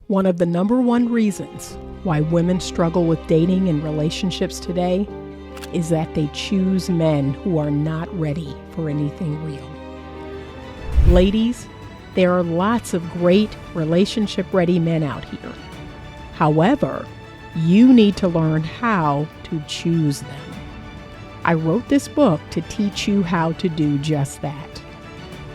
One of the number one reasons why women struggle with dating and relationships today is that they choose men who are not ready for anything real. Ladies, there are lots of great relationship-ready men out here. However, you need to learn how to choose them. I wrote this book to teach you how to do just that.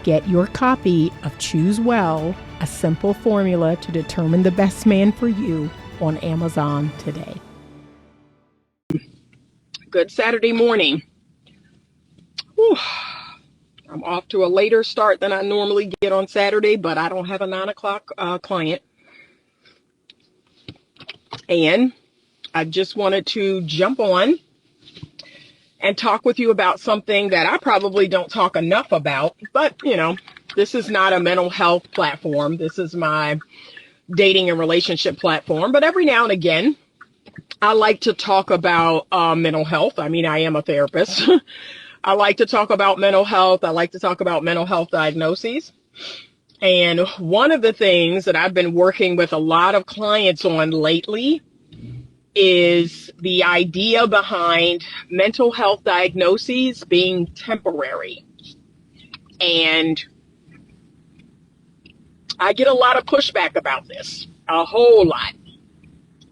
Get your copy of Choose Well, a simple formula to determine the best man for you on Amazon today. Good Saturday morning. Whew. I'm off to a later start than I normally get on Saturday, but I don't have a 9 o'clock client. And I just wanted to jump on and talk with you about something that I probably don't talk enough about, but this is not a mental health platform. This is my dating and relationship platform, but every now and again, I like to talk about mental health. I mean, I am a therapist. I like to talk about mental health. I like to talk about mental health diagnoses. And one of the things that I've been working with a lot of clients on lately is the idea behind mental health diagnoses being temporary. And I get a lot of pushback about this, a whole lot.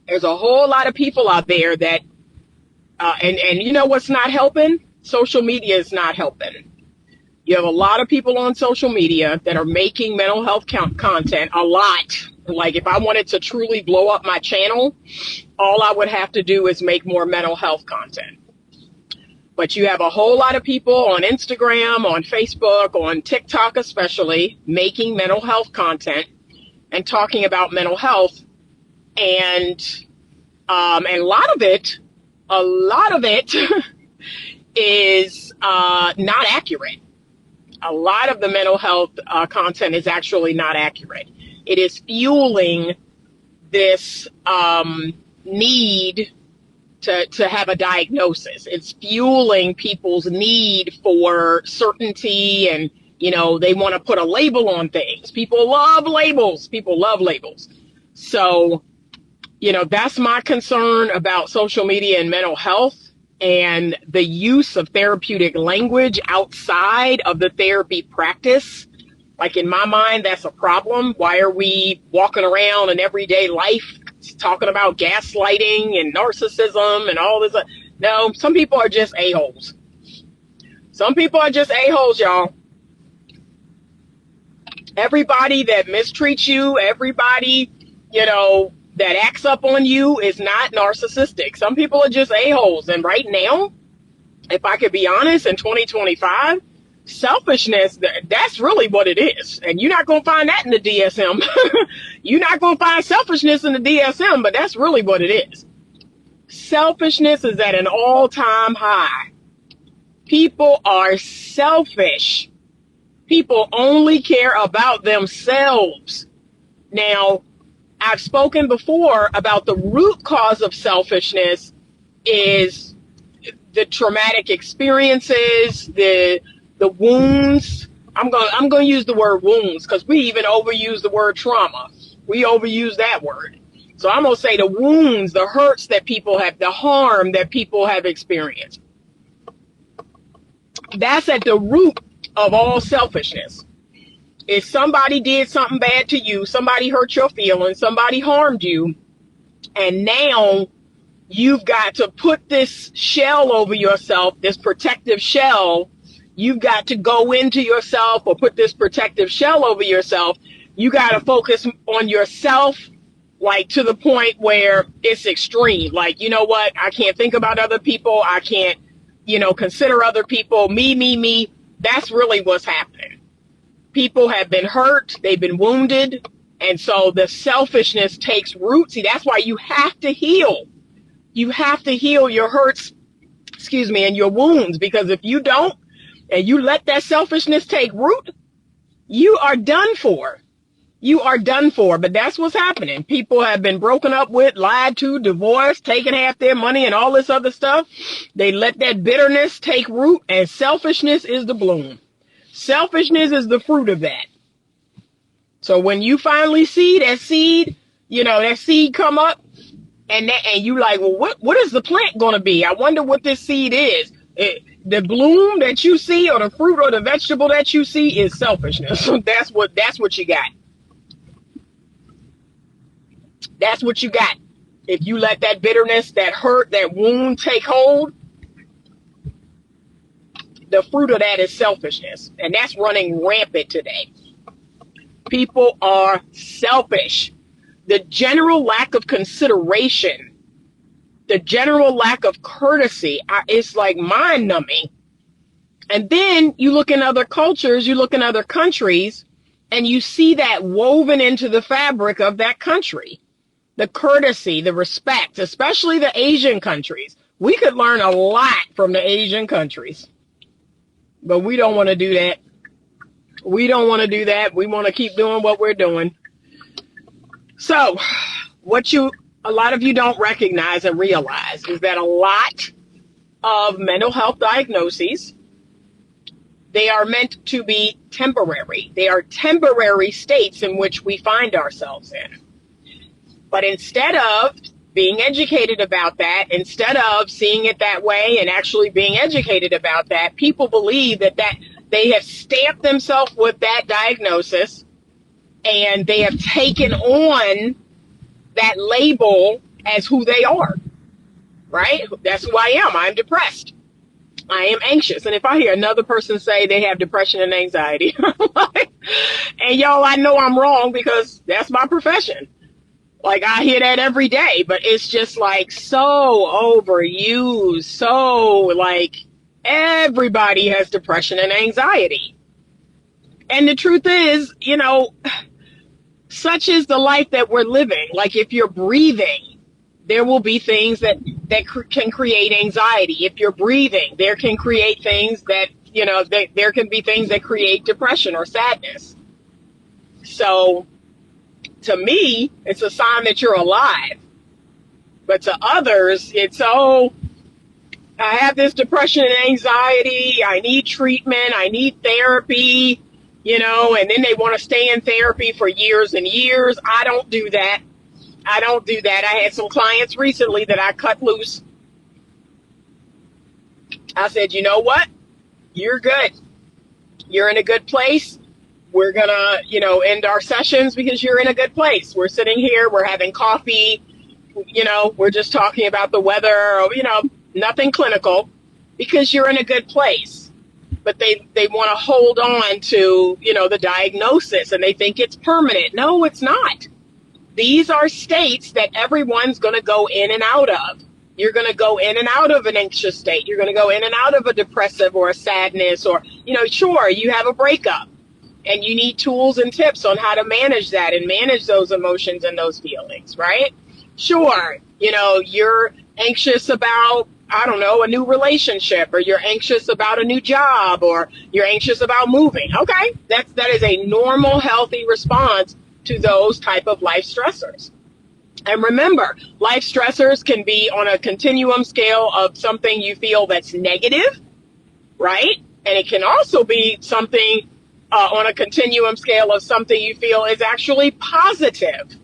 There's a whole lot of people out there that, and you know what's not helping? Social media is not helping. You have a lot of people on social media that are making mental health content, a lot. Like if I wanted to truly blow up my channel, all I would have to do is make more mental health content. But you have a whole lot of people on Instagram, on Facebook, on TikTok especially, making mental health content and talking about mental health. And a lot of it is not accurate. A lot of the mental health content is actually not accurate. It is fueling this need to have a diagnosis. It's fueling people's need for certainty, and they want to put a label on things. People love labels. So, that's my concern about social media and mental health and the use of therapeutic language outside of the therapy practice. Like in my mind, that's a problem. Why are we walking around in everyday life talking about gaslighting and narcissism and all this? No, some people are just a-holes. Some people are just a-holes, y'all. Everybody that mistreats you, everybody, that acts up on you is not narcissistic. Some people are just a-holes. And right now, if I could be honest, in 2025, selfishness, that's really what it is. And you're not going to find that in the DSM. You're not going to find selfishness in the DSM, but that's really what it is. Selfishness is at an all-time high. People are selfish. People only care about themselves. Now, I've spoken before about the root cause of selfishness is the traumatic experiences, the wounds. I'm going to use the word wounds because we even overuse the word trauma. We overuse that word. So I'm going to say the wounds, the hurts that people have, the harm that people have experienced. That's at the root of all selfishness. If somebody did something bad to you, somebody hurt your feelings, somebody harmed you, and now you've got to put this shell over yourself, this protective shell. You've got to go into yourself or put this protective shell over yourself. You got to focus on yourself, like to the point where it's extreme. Like, you know what? I can't think about other people. I can't, consider other people. Me. That's really what's happening. People have been hurt. They've been wounded. And so the selfishness takes root. See, that's why you have to heal. You have to heal your hurts, and your wounds. Because if you don't, and you let that selfishness take root, you are done for. You are done for. But that's what's happening. People have been broken up with, lied to, divorced, taken half their money and all this other stuff. They let that bitterness take root, and selfishness is the bloom. Selfishness is the fruit of that. So when you finally see that seed, that seed come up, and you like, well, what is the plant going to be? I wonder what this seed is. The bloom that you see, or the fruit, or the vegetable that you see, is selfishness. That's what you got. That's what you got. If you let that bitterness, that hurt, that wound take hold, the fruit of that is selfishness. And that's running rampant today. People are selfish. The general lack of consideration, the general lack of courtesy, it's like mind-numbing. And then you look in other cultures, you look in other countries, and you see that woven into the fabric of that country. The courtesy, the respect, especially the Asian countries. We could learn a lot from the Asian countries. But we don't want to do that. We don't want to do that. We want to keep doing what we're doing. So, a lot of you don't recognize and realize is that a lot of mental health diagnoses, they are meant to be temporary. They are temporary states in which we find ourselves in. But instead of being educated about that, instead of seeing it that way and actually being educated about that, people believe that they have stamped themselves with that diagnosis, and they have taken on that label as who they are, right? That's who I am. I'm depressed. I am anxious. And if I hear another person say they have depression and anxiety, and y'all, I know I'm wrong because that's my profession. Like, I hear that every day, but it's just like so overused. So like everybody has depression and anxiety. And the truth is, such is the life that we're living. Like, if you're breathing, there will be things that can create anxiety. If you're breathing, there can create things that, there can be things that create depression or sadness. So to me, it's a sign that you're alive. But to others, it's, I have this depression and anxiety. I need treatment. I need therapy, and then they want to stay in therapy for years and years. I don't do that. I had some clients recently that I cut loose. I said, you know what? You're good. You're in a good place. We're going to, end our sessions because you're in a good place. We're sitting here, we're having coffee, we're just talking about the weather, or, nothing clinical, because you're in a good place. But they want to hold on to, the diagnosis, and they think it's permanent. No, it's not. These are states that everyone's going to go in and out of. You're going to go in and out of an anxious state. You're going to go in and out of a depressive or a sadness, or, sure, you have a breakup. And you need tools and tips on how to manage that and manage those emotions and those feelings, right? Sure, you're anxious about, a new relationship, or you're anxious about a new job, or you're anxious about moving. Okay, that is a normal, healthy response to those type of life stressors. And remember, life stressors can be on a continuum scale of something you feel that's negative, right? And it can also be something on a continuum scale of something you feel is actually positive.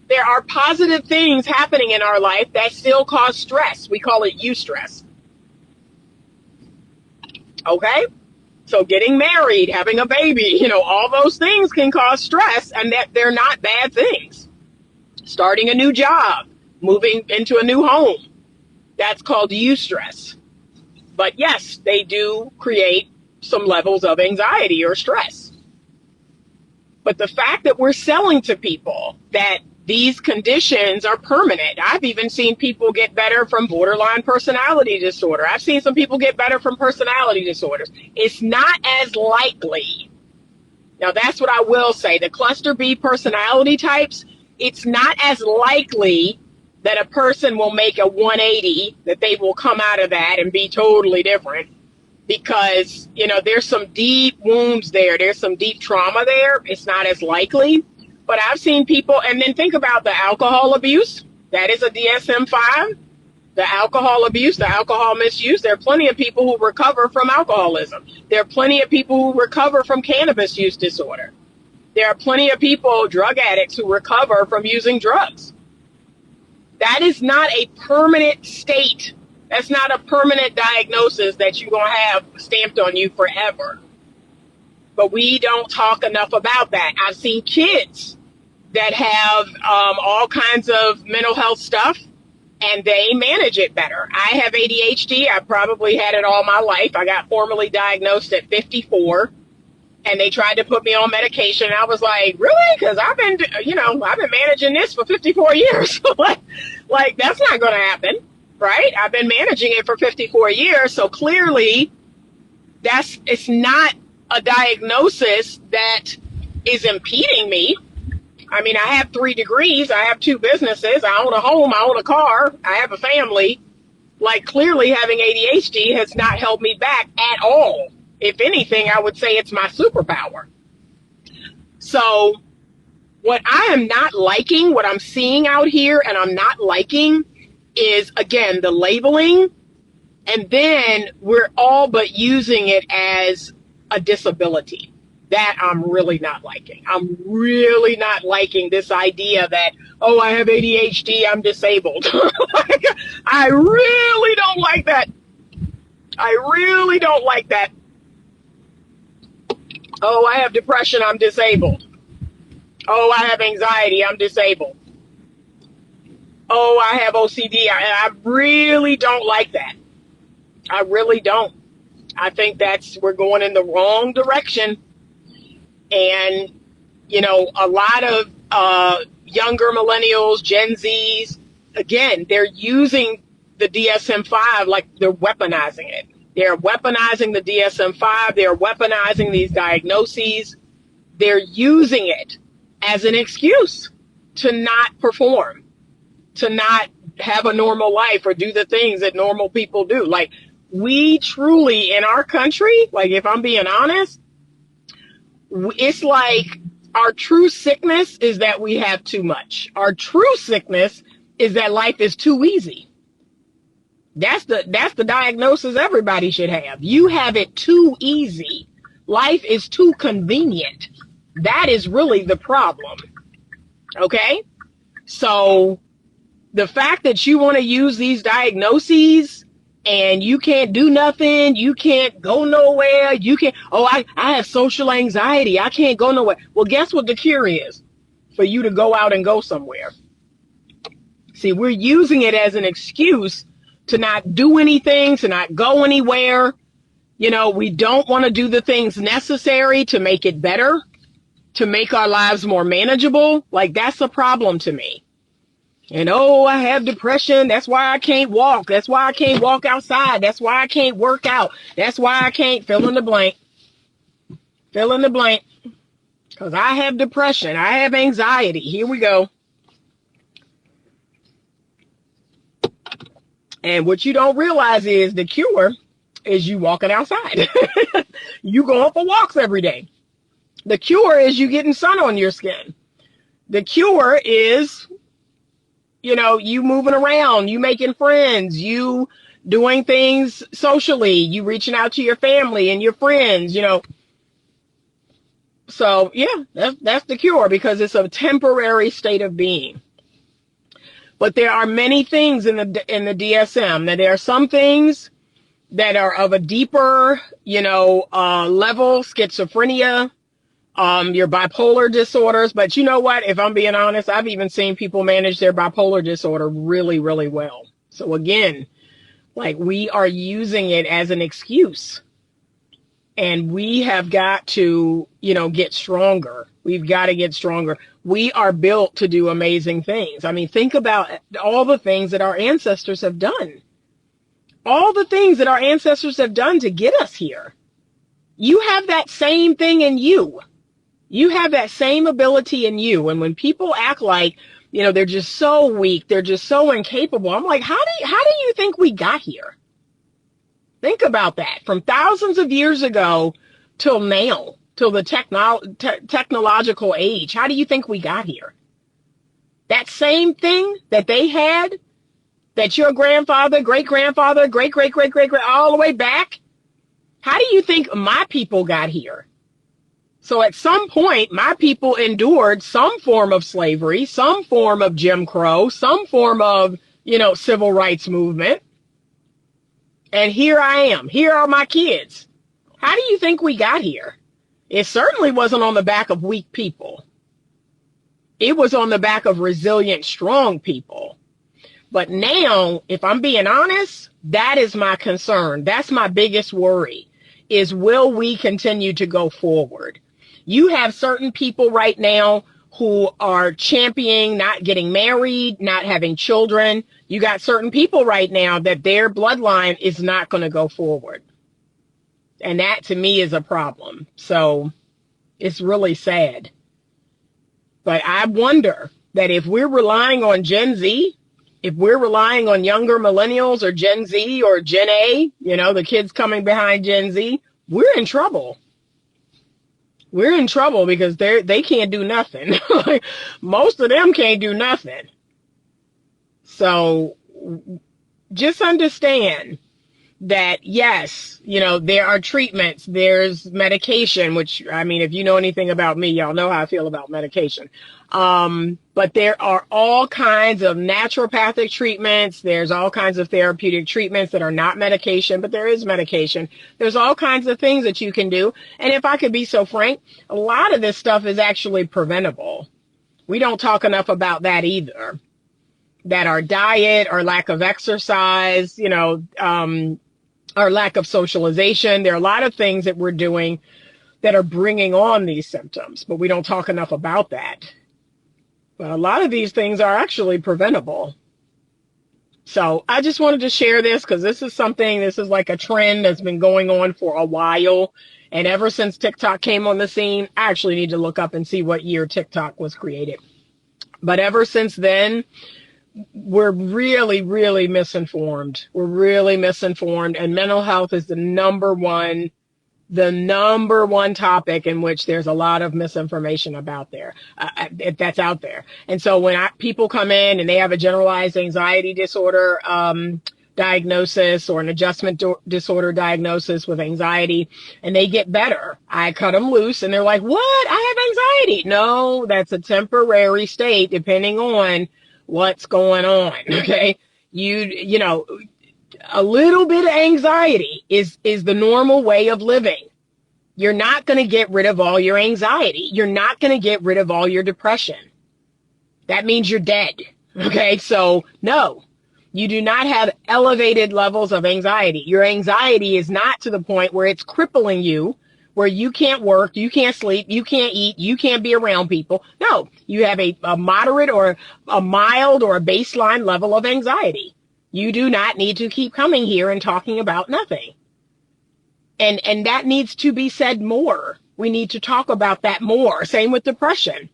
There are positive things happening in our life that still cause stress. We call it eustress. Okay? So getting married, having a baby, all those things can cause stress, and that they're not bad things. Starting a new job, moving into a new home, that's called eustress. But yes, they do create some levels of anxiety or stress. But the fact that we're selling to people that these conditions are permanent. I've even seen people get better from borderline personality disorder. I've seen some people get better from personality disorders. It's not as likely. Now, that's what I will say. The cluster B personality types, it's not as likely that a person will make a 180, that they will come out of that and be totally different. Because, there's some deep wounds there. There's some deep trauma there. It's not as likely. But I've seen people, and then think about the alcohol abuse. That is a DSM-5. The alcohol abuse, the alcohol misuse. There are plenty of people who recover from alcoholism. There are plenty of people who recover from cannabis use disorder. there are plenty of people, drug addicts, who recover from using drugs. That is not a permanent state. That's not a permanent diagnosis that you're going to have stamped on you forever. But we don't talk enough about that. I've seen kids that have all kinds of mental health stuff, and they manage it better. I have ADHD. I probably had it all my life. I got formally diagnosed at 54, and they tried to put me on medication. I was like, really? Because I've been managing this for 54 years. like, that's not going to happen, right? I've been managing it for 54 years. So clearly, it's not a diagnosis that is impeding me. I mean, I have 3 degrees. I have 2 businesses. I own a home. I own a car. I have a family. Like, clearly having ADHD has not held me back at all. If anything, I would say it's my superpower. So what I am not liking, what I'm seeing out here and I'm not liking is, again, the labeling. And then we're all but using it as a disability. That I'm really not liking. I'm really not liking this idea that, oh, I have ADHD, I'm disabled. I really don't like that. I really don't like that. Oh, I have depression, I'm disabled. Oh, I have anxiety, I'm disabled. Oh, I have OCD. I really don't like that. I really don't. I think we're going in the wrong direction. And, a lot of younger millennials, Gen Zs, again, they're using the DSM-5 like they're weaponizing it. They're weaponizing the DSM-5. They're weaponizing these diagnoses. They're using it as an excuse to not perform, to not have a normal life or do the things that normal people do. Like, we truly, in our country, like, if I'm being honest, it's like our true sickness is that we have too much. Our true sickness is that life is too easy. That's the diagnosis everybody should have. You have it too easy. Life is too convenient. That is really the problem. Okay? So the fact that you want to use these diagnoses and you can't do nothing, you can't go nowhere, I have social anxiety, I can't go nowhere. Well, guess what the cure is? For you to go out and go somewhere. See, we're using it as an excuse to not do anything, to not go anywhere. We don't want to do the things necessary to make it better, to make our lives more manageable. Like, that's a problem to me. And, oh, I have depression. That's why I can't walk. That's why I can't walk outside. That's why I can't work out. That's why I can't fill in the blank. Fill in the blank. Because I have depression. I have anxiety. Here we go. And what you don't realize is the cure is you walking outside. You going for walks every day. The cure is you getting sun on your skin. The cure is, you moving around, you making friends, you doing things socially, you reaching out to your family and your friends, So, yeah, that's the cure, because it's a temporary state of being. But there are many things in the DSM. That there are some things that are of a deeper, level, schizophrenia, your bipolar disorders. But you know what? If I'm being honest, I've even seen people manage their bipolar disorder really, really well. So again, like, we are using it as an excuse. And we have got to, get stronger. We've got to get stronger. We are built to do amazing things. I mean, think about all the things that our ancestors have done. All the things that our ancestors have done to get us here. You have that same thing in you. You have that same ability in you. And when people act like, they're just so weak, they're just so incapable, I'm like, how do you think we got here? Think about that. From thousands of years ago till now, till the technological age, how do you think we got here? That same thing that they had, that your grandfather, great-grandfather, great-great-great-great-great, all the way back, how do you think my people got here? So at some point, my people endured some form of slavery, some form of Jim Crow, some form of, civil rights movement. And here I am. Here are my kids. How do you think we got here? It certainly wasn't on the back of weak people. It was on the back of resilient, strong people. But now, if I'm being honest, that is my concern. That's my biggest worry, is will we continue to go forward? You have certain people right now who are championing not getting married, not having children. You got certain people right now that their bloodline is not going to go forward. And that to me is a problem. So it's really sad. But I wonder that if we're relying on Gen Z, if we're relying on younger millennials or Gen Z or Gen A, the kids coming behind Gen Z, we're in trouble. We're in trouble because they can't do nothing. Most of them can't do nothing. So just understand that, yes, there are treatments, there's medication, which, I mean, if you know anything about me, y'all know how I feel about medication. But there are all kinds of naturopathic treatments. There's all kinds of therapeutic treatments that are not medication, but there is medication. There's all kinds of things that you can do. And if I could be so frank, a lot of this stuff is actually preventable. We don't talk enough about that either. That our diet, our lack of exercise, our lack of socialization, there are a lot of things that we're doing that are bringing on these symptoms, but we don't talk enough about that. But a lot of these things are actually preventable. So I just wanted to share this because this is like a trend that's been going on for a while. And ever since TikTok came on the scene, I actually need to look up and see what year TikTok was created. But ever since then, we're really, really misinformed. We're really misinformed. And mental health is the number one topic in which there's a lot of misinformation that's out there. And so when people come in and they have a generalized anxiety disorder diagnosis or an adjustment disorder diagnosis with anxiety, and they get better, I cut them loose and they're like, what? I have anxiety. No, that's a temporary state depending on what's going on. Okay. A little bit of anxiety is the normal way of living. You're not going to get rid of all your anxiety. You're not going to get rid of all your depression. That means you're dead. Okay. So no, you do not have elevated levels of anxiety. Your anxiety is not to the point where it's crippling you, where you can't work, you can't sleep, you can't eat, you can't be around people. No, you have a moderate or a mild or a baseline level of anxiety. You do not need to keep coming here and talking about nothing. And that needs to be said more. We need to talk about that more. Same with depression.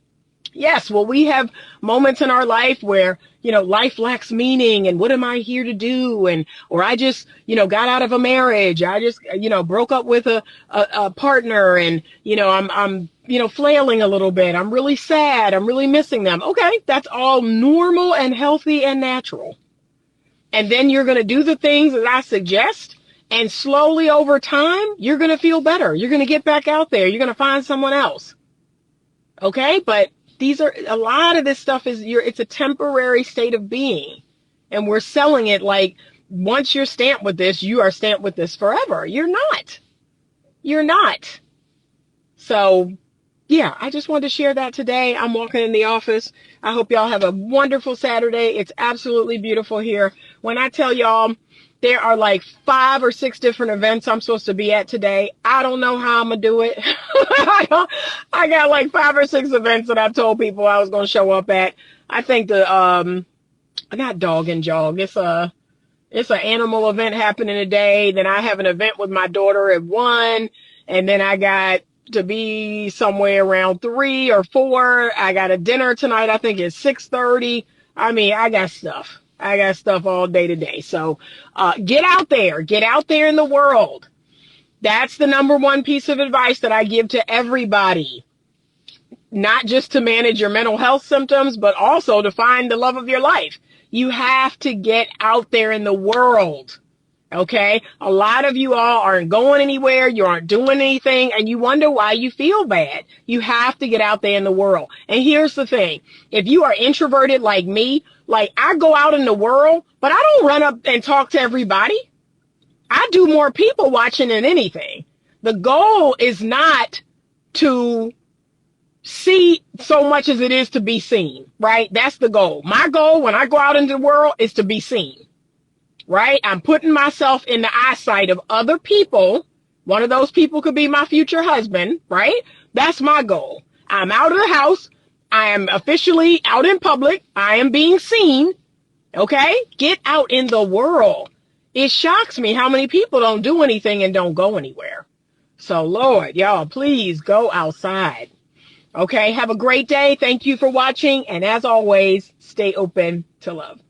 Yes, well, we have moments in our life where, life lacks meaning and what am I here to do? Or I just, got out of a marriage. I just, broke up with a partner and, I'm flailing a little bit. I'm really sad. I'm really missing them. Okay. That's all normal and healthy and natural. And then you're going to do the things that I suggest. And slowly over time, you're going to feel better. You're going to get back out there. You're going to find someone else. Okay. But a lot of this stuff it's a temporary state of being. And we're selling it like once you're stamped with this, you are stamped with this forever. You're not. You're not. So yeah, I just wanted to share that today. I'm walking in the office. I hope y'all have a wonderful Saturday. It's absolutely beautiful here. When I tell y'all, there are like 5 or 6 different events I'm supposed to be at today. I don't know how I'm going to do it. I got like 5 or 6 events that I told people I was going to show up at. I think not dog and jog. It's an animal event happening today. Then I have an event with my daughter at 1. And then I got to be somewhere around 3 or 4. I got a dinner tonight. I think it's 6:30. I mean, I got stuff. All day today. So get out there in the world. That's the number one piece of advice that I give to everybody, not just to manage your mental health symptoms, but also to find the love of your life. You have to get out there in the world. Okay. A lot of you all aren't going anywhere. You aren't doing anything and you wonder why you feel bad. You have to get out there in the world. And here's the thing. If you are introverted like me, like I go out in the world, but I don't run up and talk to everybody. I do more people watching than anything. The goal is not to see so much as it is to be seen, right? That's the goal. My goal when I go out into the world is to be seen. Right? I'm putting myself in the eyesight of other people. One of those people could be my future husband, right? That's my goal. I'm out of the house. I am officially out in public. I am being seen. Okay? Get out in the world. It shocks me how many people don't do anything and don't go anywhere. So Lord, y'all, please go outside. Okay? Have a great day. Thank you for watching. And as always, stay open to love.